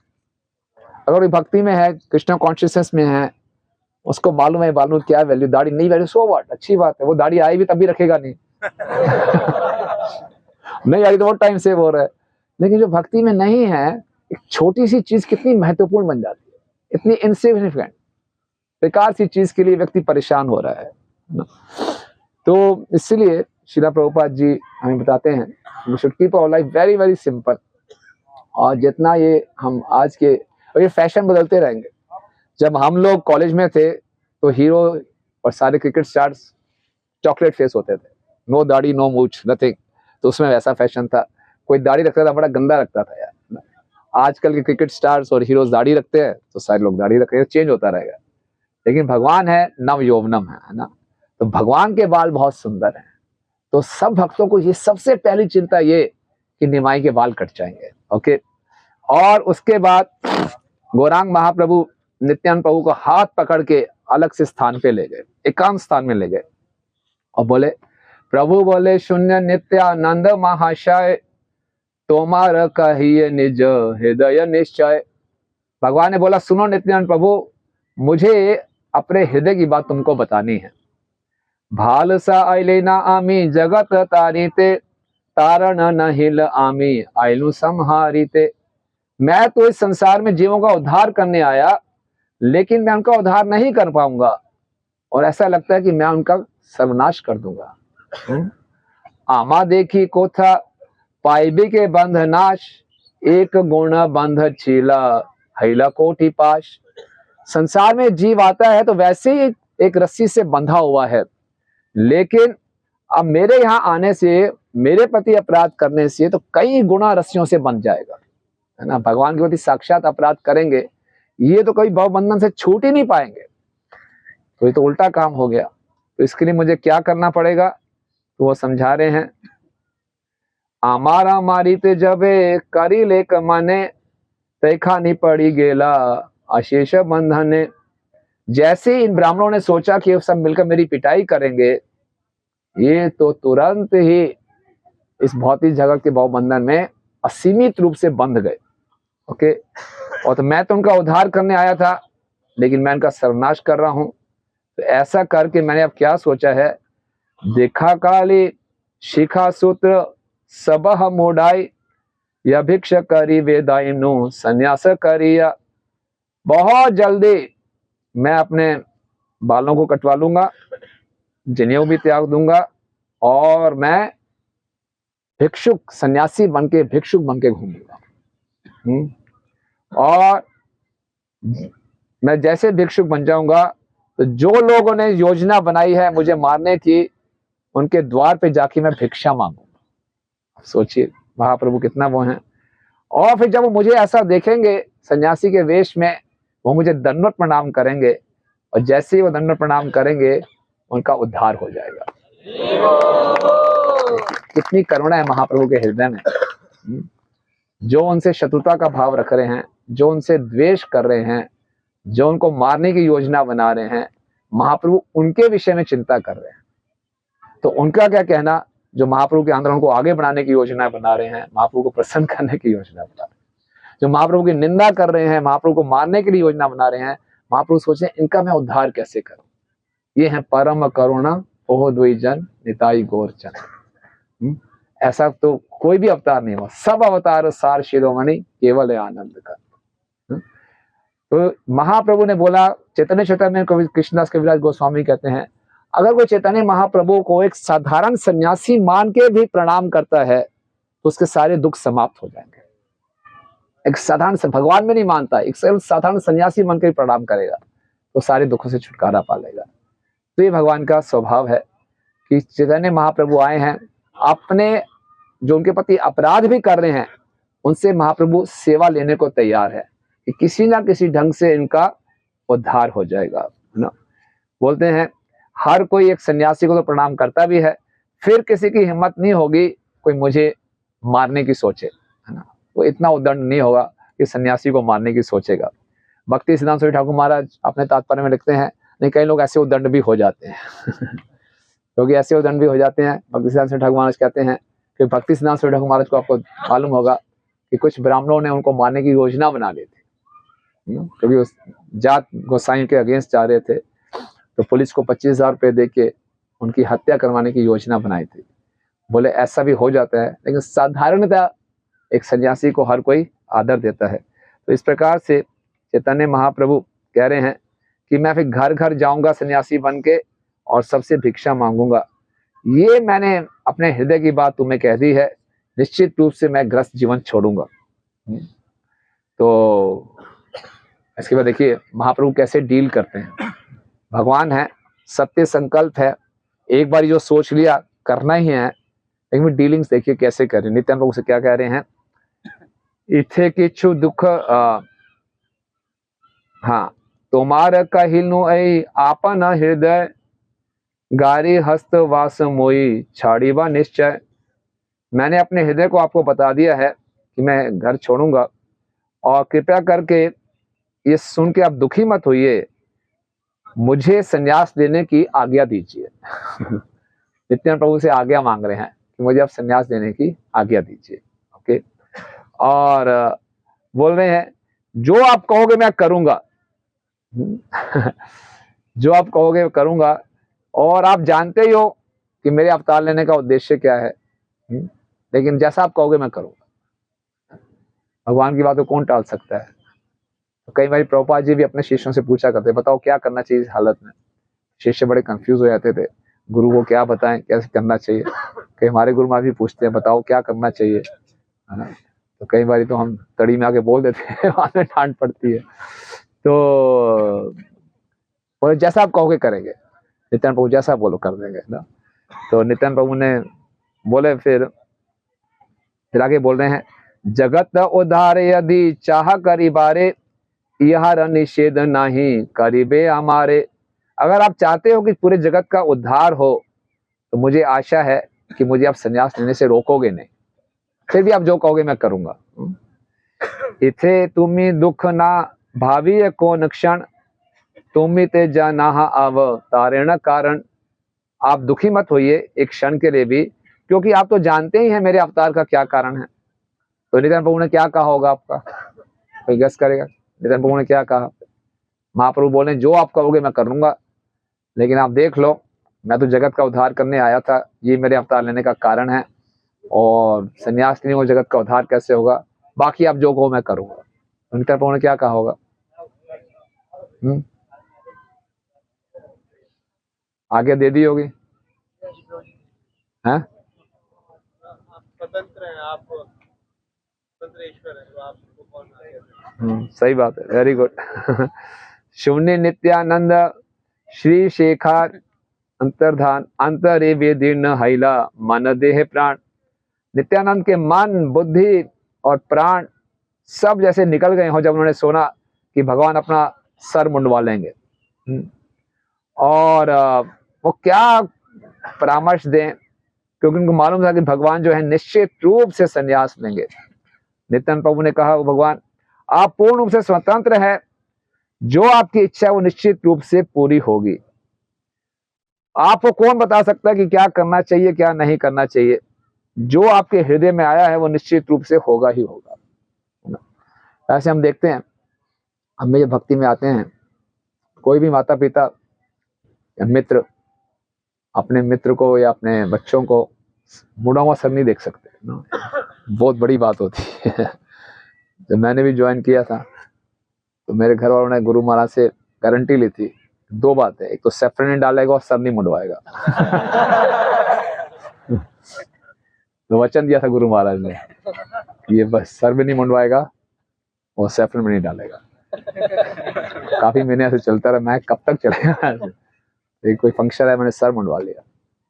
अगर कोई भक्ति में है, कृष्ण कॉन्शियसनेस में है, उसको मालूम है बालों की क्या वैल्यू, दाढ़ी नहीं वैल्यू, सो व्हाट, अच्छी बात है, वो दाढ़ी आई भी तब भी रखेगा नहीं। नहीं आई तो बहुत टाइम सेव हो रहा है। लेकिन जो भक्ति में नहीं है, एक छोटी सी चीज कितनी महत्वपूर्ण बन जाती है, इतनी इनसिग्निफिकेंट, बेकार सी चीज के लिए व्यक्ति परेशान हो रहा है ना। तो इसलिए श्रीला प्रभुपाद जी हमें बताते हैं we should keep our life very very simple. और जितना ये हम आज के, और ये फैशन बदलते रहेंगे। जब हम लोग कॉलेज में थे तो हीरो और सारे क्रिकेट स्टार्स चॉकलेट फेस होते थे, नो दाढ़ी नो मूछ नथिंग, तो उसमें वैसा फैशन था। कोई दाढ़ी रखता था बड़ा गंदा लगता था यार। आजकल के क्रिकेट स्टार्स और हीरोज दाढ़ी रखते हैं तो सारे लोग दाढ़ी रख रहे हैं, चेंज होता रहेगा। लेकिन भगवान है नव यौवनम है ना, तो भगवान के बाल बहुत सुंदर हैं। तो सब भक्तों को ये सबसे पहली चिंता ये कि निमाई के बाल कट जाएंगे, ओके। और उसके बाद गौरांग महाप्रभु नित्यानंद प्रभु को हाथ पकड़ के अलग से स्थान पे ले गए, एकांत स्थान में ले गए और बोले, प्रभु बोले, शून्य नित्यानंद महाशय तोमार कहिए निज हृदय निश्चय। भगवान ने बोला, सुनो नित्यानंद प्रभु, मुझे अपने हृदय की बात तुमको बतानी है। भाल सा आइले ना आमी जगत तारीते, तारण न हिल आमी आइलू संहारीते। मैं तो इस संसार में जीवों का उद्धार करने आया, लेकिन मैं उनका उद्धार नहीं कर पाऊंगा, और ऐसा लगता है कि मैं उनका सर्वनाश कर दूंगा। आमा देखी कोथा पाइबी के बंध नाश, एक गुण बंध छीला हैला कोटि पाश। संसार में जीव आता है तो वैसे ही एक रस्सी से बंधा हुआ है, लेकिन अब मेरे यहाँ आने से, मेरे प्रति अपराध करने से तो कई गुना रस्सियों से बंध जाएगा, है ना। भगवान के प्रति साक्षात अपराध करेंगे, ये तो कभी भव बंधन से छूट ही नहीं पाएंगे, तो ये तो उल्टा काम हो गया। तो इसके लिए मुझे क्या करना पड़ेगा, तो वो समझा रहे हैं, आमारा मारीते जबे करी लेक मने, तैखा नहीं पड़ी गेला अशेष बंधने। जैसे इन ब्राह्मणों ने सोचा कि सब मिलकर मेरी पिटाई करेंगे, ये तो तुरंत ही इस भौतिक जगत के भाव बंधन में असीमित रूप से बंध गए, ओके। और तो मैं तो उनका उद्धार करने आया था, लेकिन मैं उनका सर्वनाश कर रहा हूं। तो ऐसा करके मैंने अब क्या सोचा है, देखा काली शिखा सूत्र सबह मोडाई, या भिक्ष करी वेदाइनु संन्यास करिया। बहुत जल्दी मैं अपने बालों को कटवा लूंगा, जनेऊ भी त्याग दूंगा, और मैं भिक्षुक सन्यासी बनके भिक्षुक बनके घूमूंगा। और मैं जैसे भिक्षुक बन जाऊंगा तो जो लोगों ने योजना बनाई है मुझे मारने की, उनके द्वार पे जाके मैं भिक्षा मांगूंगा। सोचिए महाप्रभु कितना वो हैं। और फिर जब वो मुझे ऐसा देखेंगे सन्यासी के वेश में, वो मुझे दंडवत प्रणाम करेंगे, और जैसे ही वो दंडवत प्रणाम करेंगे उनका उद्धार हो जाएगा। कितनी करुणा है महाप्रभु के हृदय में। जो उनसे शत्रुता का भाव रख रहे हैं, जो उनसे द्वेष कर रहे हैं, जो उनको मारने की योजना बना रहे हैं, महाप्रभु उनके विषय में चिंता कर रहे हैं। तो उनका क्या कहना, जो महाप्रभु के आंदोलन को आगे बढ़ाने की योजना बना रहे हैं, महाप्रभु को प्रसन्न करने की योजना बना रहे हैं, जो महाप्रभु की निंदा कर रहे हैं, महाप्रभु को मारने के लिए योजना बना रहे हैं, महाप्रभु सोचे इनका मैं उद्धार कैसे करूं। ये है परम करुणा ओह द्विजन निताई गौरचन। ऐसा तो कोई भी अवतार नहीं हुआ, सब अवतार सार शिरोमणि केवल है आनंद का। तो महाप्रभु ने बोला, चैतन्य चैतन्य में कृष्णदास कविराज गोस्वामी कहते हैं, अगर कोई चैतन्य महाप्रभु को एक साधारण सन्यासी मान के भी प्रणाम करता है तो उसके सारे दुख समाप्त हो जाएंगे। एक साधारण से भगवान में नहीं मानता, एक साधारण सन्यासी मान के प्रणाम करेगा तो सारे दुखों से छुटकारा पा लेगा। तो ये भगवान का स्वभाव है कि चैतन्य महाप्रभु आए हैं, अपने जो उनके प्रति अपराध भी कर रहे हैं उनसे महाप्रभु सेवा लेने को तैयार है कि किसी ना किसी ढंग से इनका उद्धार हो जाएगा, है ना। बोलते हैं हर कोई एक सन्यासी को तो प्रणाम करता भी है, फिर किसी की हिम्मत नहीं होगी कोई मुझे मारने की सोचे, है ना। वो इतना उद्दंड नहीं होगा कि सन्यासी को मारने की सोचेगा। भक्ति सिद्धांत स्वामी ठाकुर महाराज अपने तात्पर्य में लिखते हैं, नहीं कई लोग ऐसे उद्दंड भी हो जाते हैं क्योंकि ऐसे उद्दंड भी हो जाते हैं। भक्ति सिद्धांत स्वामी ठाकुर महाराज कहते हैं कि भक्ति सिद्धांत स्वामी ठाकुर महाराज को आपको मालूम होगा कि कुछ ब्राह्मणों ने उनको मारने की योजना बना ली थी, क्योंकि उस जात गोसाई के अगेंस्ट जा रहे थे। तो पुलिस को 25,000 रुपये दे के उनकी हत्या करवाने की योजना बनाई थी। बोले ऐसा भी हो जाता है, लेकिन साधारणतः एक सन्यासी को हर कोई आदर देता है। तो इस प्रकार से चैतन्य महाप्रभु कह रहे हैं कि मैं फिर घर घर जाऊंगा सन्यासी बन के और सबसे भिक्षा मांगूंगा। ये मैंने अपने हृदय की बात तुम्हें कह दी है, निश्चित रूप से मैं ग्रस्त जीवन छोड़ूंगा। तो इसके बाद देखिए महाप्रभु कैसे डील करते हैं। भगवान है, सत्य संकल्प है, एक बार जो सोच लिया करना ही है, लेकिन डीलिंग्स देखिए कैसे कर रहे हैं। नित्यानंद प्रभु से क्या कह रहे हैं, इथे किछु दुख हाँ तुम्हार कहिनु ऐ आपन हृदय, गारी हस्त वास मोई छाड़ीबा निश्चय। मैंने अपने हृदय को आपको बता दिया है कि मैं घर छोड़ूंगा, और कृपया करके ये सुन के आप दुखी मत होइए, मुझे संन्यास लेने की आज्ञा दीजिए। नित्यानंद प्रभु से आज्ञा मांग रहे हैं कि मुझे आप संन्यास लेने की आज्ञा दीजिए। ओके, और बोल रहे हैं जो आप कहोगे मैं करूंगा। जो आप कहोगे मैं करूंगा, और आप जानते ही हो कि मेरे अवतार लेने का उद्देश्य क्या है, लेकिन जैसा आप कहोगे मैं करूंगा। भगवान की बात को कौन टाल सकता है। तो कई बार प्रभुपाद जी भी अपने शिष्यों से पूछा करते, बताओ क्या करना चाहिए इस हालत में। शिष्य बड़े कंफ्यूज हो जाते थे, गुरु को क्या बताएं, कैसे करना चाहिए। कई हमारे गुरु महाराज भी पूछते हैं बताओ क्या करना चाहिए, है ना। तो कई बार तो हम तड़ी में आके बोल देते हैं, बाद में डांट पड़ती है। तो जैसा आप कहोगे करेंगे, नित्यानंद प्रभु जैसा बोलो कर देंगे ना। तो नित्यानंद प्रभु ने बोले, फिर आगे बोल रहे हैं, जगत उद्धार यदि चाह करी बारे, यह निषेध नहीं करीबे हमारे। अगर आप चाहते हो कि पूरे जगत का उद्धार हो, तो मुझे आशा है कि मुझे आप संन्यास लेने से रोकोगे नहीं, फिर भी आप जो कहोगे मैं करूंगा। इथे तुम्ही दुख ना भावी कौन क्षण, तुम्ही ते जाना अवतारेण कारण। आप दुखी मत होइए एक क्षण के लिए भी, क्योंकि आप तो जानते ही हैं मेरे अवतार का क्या कारण है। तो नित्यानंद प्रभु ने क्या कहा होगा आपका, कोई गेस करेगा नित्यानंद प्रभु ने क्या कहा। महाप्रभु बोले जो आप कहोगे मैं कर लूंगा, लेकिन आप देख लो मैं तो जगत का उद्धार करने आया था, ये मेरे अवतार लेने का कारण है, और संन्यास नहीं हो जगत का उद्धार कैसे होगा, बाकी आप जो कहो मैं करूंगा। तो नित्यानंद प्रभु ने क्या कहा होगा। आगे दे दी होगी, हैं? स्वतंत्र हैं आप, स्वतंत्र ईश्वर हैं, तो आपको कौन आज्ञा दे। सही बात है, वेरी गुड। शून्य नित्यानंद श्री शेखर अंतर्धान अंतरे वेदीर्ण हैला मन देह प्राण। नित्यानंद के मन बुद्धि और प्राण सब जैसे निकल गए हो जब उन्होंने सुना कि भगवान अपना सर मुंडवा लेंगे, और वो क्या परामर्श दें, क्योंकि उनको मालूम था कि भगवान जो है निश्चित रूप से संन्यास लेंगे। नित्यानंद प्रभु ने कहा, भगवान आप पूर्ण रूप से स्वतंत्र है, जो आपकी इच्छा है वो निश्चित रूप से पूरी होगी। आपको कौन बता सकता है कि क्या करना चाहिए क्या नहीं करना चाहिए। जो आपके हृदय में आया है वो निश्चित रूप से होगा ही होगा। ऐसे हम देखते हैं, हम ये भक्ति में आते हैं, कोई भी माता पिता या मित्र अपने मित्र को या अपने बच्चों को मुड़ा हुआ सर नहीं देख सकते ना, बहुत बड़ी बात होती है। जब मैंने भी ज्वाइन किया था तो मेरे घर वालों ने गुरु महाराज से गारंटी ली थी, दो बातें, एक तो सेफ्रन नहीं डालेगा और सर नहीं मुंडवाएगा। तो वचन दिया था गुरु महाराज ने, ये बस सर भी नहीं मुंडवाएगा और सेफ्रन भी नहीं डालेगा। काफी महीने ऐसे चलता रहा, मैं कब तक चलेगा। एक कोई फंक्शन है, मैंने सर मुंडवा लिया,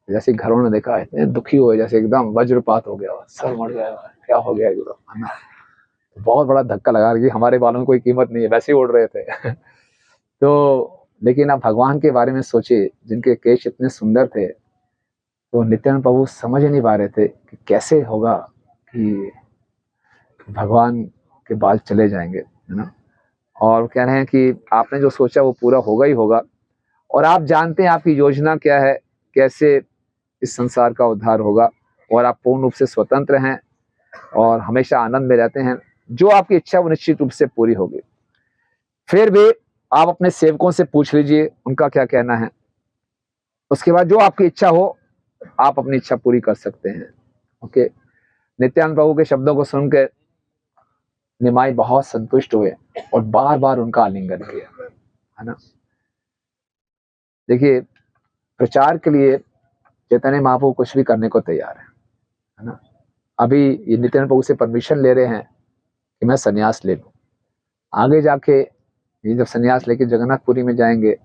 जैसे घरों ने देखा इतने दुखी हुए, जैसे एकदम वज्रपात हो गया, सर मुंड गया, क्या हो गया गुरु, है ना। बहुत बड़ा धक्का लगा कि हमारे बालों में कोई कीमत नहीं है, वैसे ही उड़ रहे थे। तो लेकिन आप भगवान के बारे में सोचिए, जिनके केश इतने सुंदर थे, तो नित्यानंद प्रभु समझ ही नहीं पा रहे थे कि कैसे होगा कि भगवान के बाल चले जाएंगे, है ना। और कह रहे हैं कि आपने जो सोचा वो पूरा होगा ही होगा, और आप जानते हैं आपकी योजना क्या है, कैसे इस संसार का उद्धार होगा, और आप पूर्ण रूप से स्वतंत्र हैं और हमेशा आनंद में रहते हैं। जो आपकी इच्छा वो निश्चित रूप से पूरी होगी। फिर भी आप अपने सेवकों से पूछ लीजिए उनका क्या कहना है, उसके बाद जो आपकी इच्छा हो आप अपनी इच्छा पूरी कर सकते हैं। ओके, नित्यानंद प्रभु के शब्दों को सुनकर निमाई बहुत संतुष्ट हुए और बार बार उनका आलिंगन किया, है ना। देखिए, प्रचार के लिए चैतन्य महाप्रभु कुछ भी करने को तैयार है ना। अभी ये नित्यानंद प्रभु से परमिशन ले रहे हैं कि मैं सन्यास ले लूं। आगे जाके ये जब सन्यास लेके जगन्नाथपुरी में जाएंगे,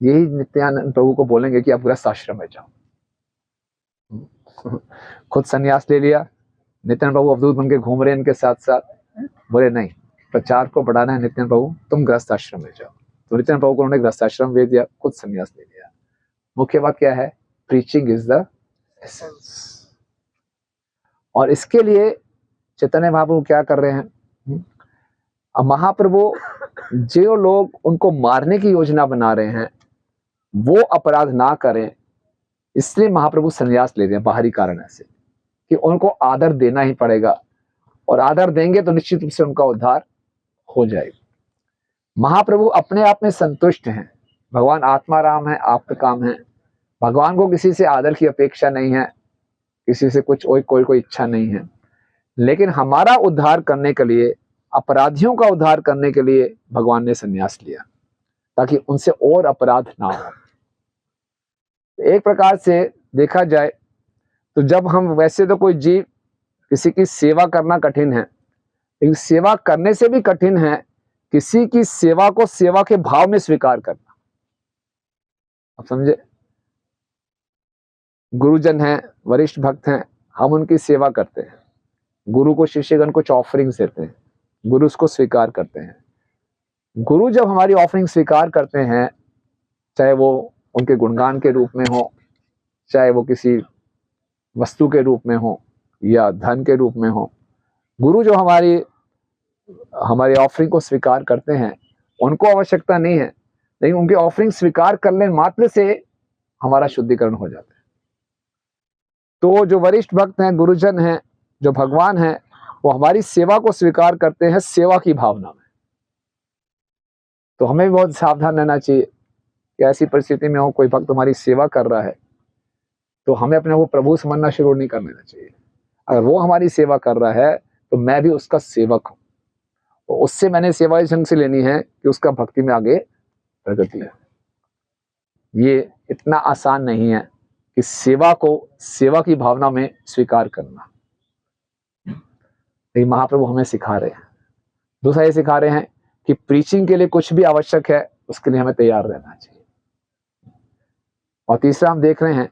यही नित्यानंद प्रभु को बोलेंगे कि आप गृहस्थ आश्रम में जाओ। खुद सन्यास ले लिया, नित्यानंद प्रभु अवधूत बन के घूम रहे हैं इनके साथ साथ, बोले नहीं, प्रचार को बढ़ाना है नित्यानंद प्रभु, तुम गृहस्थ आश्रम में जाओ। तो नित्यानंद प्रभु को उन्होंने गृहस्थ आश्रम भेज दिया, खुद सन्यास ले लिया। मुख्य बात क्या है? Preaching is the essence. और इसके लिए चैतन्य महाप्रभु क्या कर रहे हैं? अब महाप्रभु जो लोग उनको मारने की योजना बना रहे हैं वो अपराध ना करें, इसलिए महाप्रभु संन्यास ले रहे हैं बाहरी कारण से कि उनको आदर देना ही पड़ेगा, और आदर देंगे तो निश्चित रूप से उनका उद्धार हो जाएगा। महाप्रभु अपने आप में संतुष्ट हैं, भगवान आत्माराम है, आप्तकाम है। भगवान को किसी से आदर की अपेक्षा नहीं है, किसी से कुछ कोई इच्छा नहीं है। लेकिन हमारा उद्धार करने के लिए, अपराधियों का उद्धार करने के लिए भगवान ने संन्यास लिया, ताकि उनसे और अपराध ना हो। एक प्रकार से देखा जाए तो जब हम, वैसे तो कोई जीव किसी की सेवा करना कठिन है, लेकिन सेवा करने से भी कठिन है किसी की सेवा को सेवा के भाव में स्वीकार करना। आप समझे? गुरुजन हैं, वरिष्ठ भक्त हैं, हम उनकी सेवा करते हैं, गुरु को शिष्यगण कुछ ऑफरिंग्स देते हैं, गुरु उसको स्वीकार करते हैं। गुरु जब हमारी ऑफरिंग स्वीकार करते हैं, चाहे वो उनके गुणगान के रूप में हो, चाहे वो किसी वस्तु के रूप में हो या धन के रूप में हो, गुरु जो हमारी ऑफरिंग को स्वीकार करते हैं, उनको आवश्यकता नहीं है, लेकिन उनकी ऑफरिंग स्वीकार करने मात्र से हमारा शुद्धिकरण हो जाता है। तो जो वरिष्ठ भक्त हैं, गुरुजन हैं, जो भगवान हैं, वो हमारी सेवा को स्वीकार करते हैं सेवा की भावना में। तो हमें भी बहुत सावधान रहना चाहिए कि ऐसी परिस्थिति में हो, कोई भक्त हमारी सेवा कर रहा है तो हमें अपने वो प्रभु समझना शुरू नहीं कर देना चाहिए। अगर वो हमारी सेवा कर रहा है तो मैं भी उसका सेवक हूं, तो उससे मैंने सेवा इस ढंग से लेनी है कि उसका भक्ति में आगे प्रगति है। ये इतना आसान नहीं है कि सेवा को सेवा की भावना में स्वीकार करना, लेकिन महाप्रभु हमें सिखा रहे हैं। दूसरा ये सिखा रहे हैं कि प्रीचिंग के लिए कुछ भी आवश्यक है उसके लिए हमें तैयार रहना चाहिए। और तीसरा हम देख रहे हैं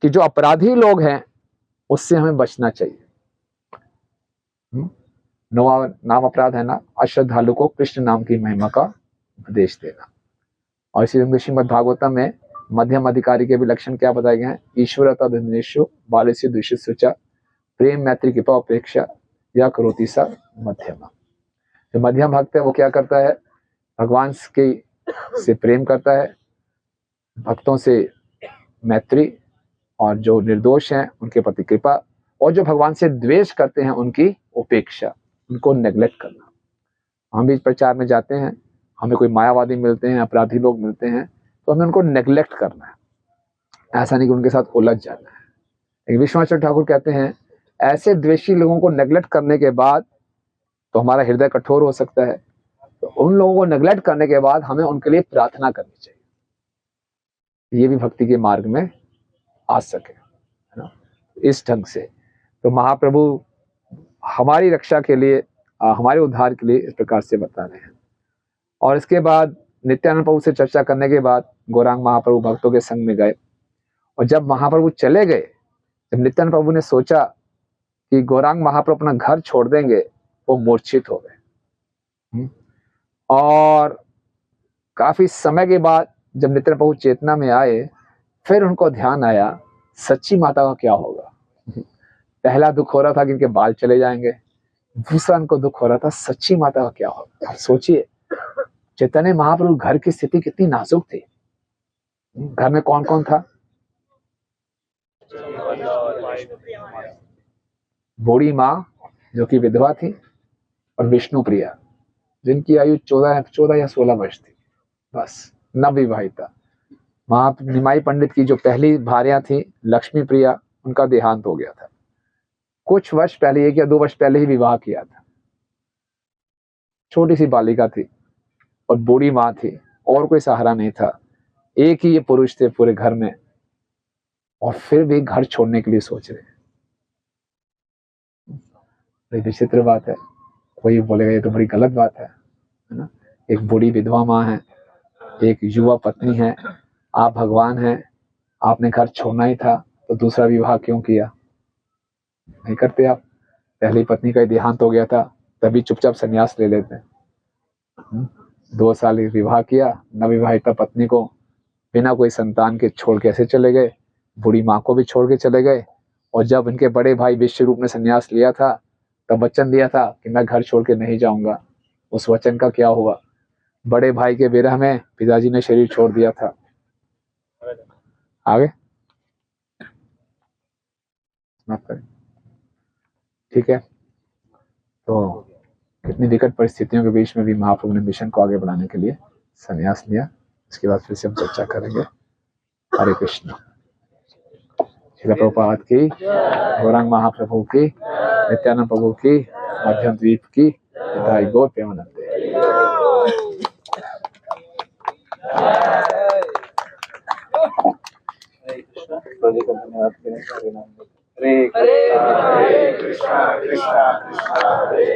कि जो अपराधी लोग हैं उससे हमें बचना चाहिए। नौवां नाम अपराध है ना, अश्रद्धालु को कृष्ण नाम की महिमा का उपदेश देना। और इसी श्रीमद् भागवतम में मध्यम अधिकारी के भी लक्षण क्या बताए गए हैं? ईश्वरता धनेशु बालस्य दुष्यस्य प्रेम मैत्री कृपा उपेक्षा या करोति सा मध्यमा। जो मध्यम भक्त है वो क्या करता है? भगवान से प्रेम करता है, भक्तों से मैत्री, और जो निर्दोष हैं उनके प्रति कृपा, और जो भगवान से द्वेष करते हैं उनकी उपेक्षा, उनको नेग्लेक्ट करना। हम भी प्रचार में जाते हैं, हमें कोई मायावादी मिलते हैं, अपराधी लोग मिलते हैं, तो हमें उनको नेग्लेक्ट करना है, ऐसा नहीं कि उनके साथ उलझ जाना है। लेकिन विश्वनाथ ठाकुर कहते हैं ऐसे द्वेषी लोगों को नेग्लेक्ट करने के बाद तो हमारा हृदय कठोर हो सकता है, तो उन लोगों को नेग्लेक्ट करने के बाद हमें उनके लिए प्रार्थना करनी चाहिए, ये भी भक्ति के मार्ग में आ सके, है ना, इस ढंग से। तो महाप्रभु हमारी रक्षा के लिए, हमारे उद्धार के लिए इस प्रकार से बता रहे हैं। और इसके बाद नित्यानंद प्रभु से चर्चा करने के बाद गौरांग महाप्रभु भक्तों के संग में गए, और जब महाप्रभु चले गए, जब नित्यानंद प्रभु ने सोचा कि गौरांग महाप्रभु अपना घर छोड़ देंगे, वो मूर्छित हो गए। और काफी समय के बाद जब नित्यानंद प्रभु चेतना में आए, फिर उनको ध्यान आया सच्ची माता का क्या होगा। पहला दुख हो रहा था कि इनके बाल चले जाएंगे, दूसरा उनको दुख हो रहा था सच्ची माता का क्या होगा। सोचिए, चैतन्य महाप्रभु घर की स्थिति कितनी नाजुक थी। घर में कौन कौन था? बूढ़ी माँ जो कि विधवा थी, और विष्णु प्रिया जिनकी आयु 14 या 16 वर्ष थी, बस नवविवाहिता। वहां निमाई पंडित की जो पहली भार्या थी लक्ष्मी प्रिया, उनका देहांत हो गया था। कुछ वर्ष पहले, 1 या 2 वर्ष पहले ही विवाह किया था। छोटी सी बालिका थी और बूढ़ी माँ थी, और कोई सहारा नहीं था। एक ही ये पुरुष थे पूरे घर में, और फिर भी घर छोड़ने के लिए सोच रहे हैं। बड़ी विचित्र बात है। कोई बोलेगा ये तो बड़ी गलत बात है ना। एक बूढ़ी विधवा माँ है, एक युवा पत्नी है, आप भगवान हैं, आपने घर छोड़ना ही था तो दूसरा विवाह क्यों किया? नहीं करते आप। पहली पत्नी का देहांत हो गया था, तभी चुपचाप संन्यास ले लेते हैं। 2 साल विवाह किया, नवविवाहिता पत्नी को बिना कोई संतान के छोड़ के ऐसे चले गए, बूढ़ी माँ को भी छोड़ के चले गए। और जब इनके बड़े भाई विश्वरूप ने संन्यास लिया था, तब वचन दिया था कि मैं घर छोड़ के नहीं जाऊंगा। उस वचन का क्या हुआ? बड़े भाई के विरह में पिताजी ने शरीर छोड़ दिया था। आगे ठीक है। तो कितनी विकट परिस्थितियों के बीच में भी महाप्रभु ने मिशन को आगे बढ़ाने के लिए संन्यास लिया। इसके बाद फिर से हम चर्चा करेंगे। हरे कृष्ण। श्रील प्रभुपाद की, गौरांग महाप्रभु की, नित्यानंद प्रभु की, मध्यम द्वीप की, निताई गौर प्रेमानंदे। हरे कृष्णा कृष्णा कृष्णा हरे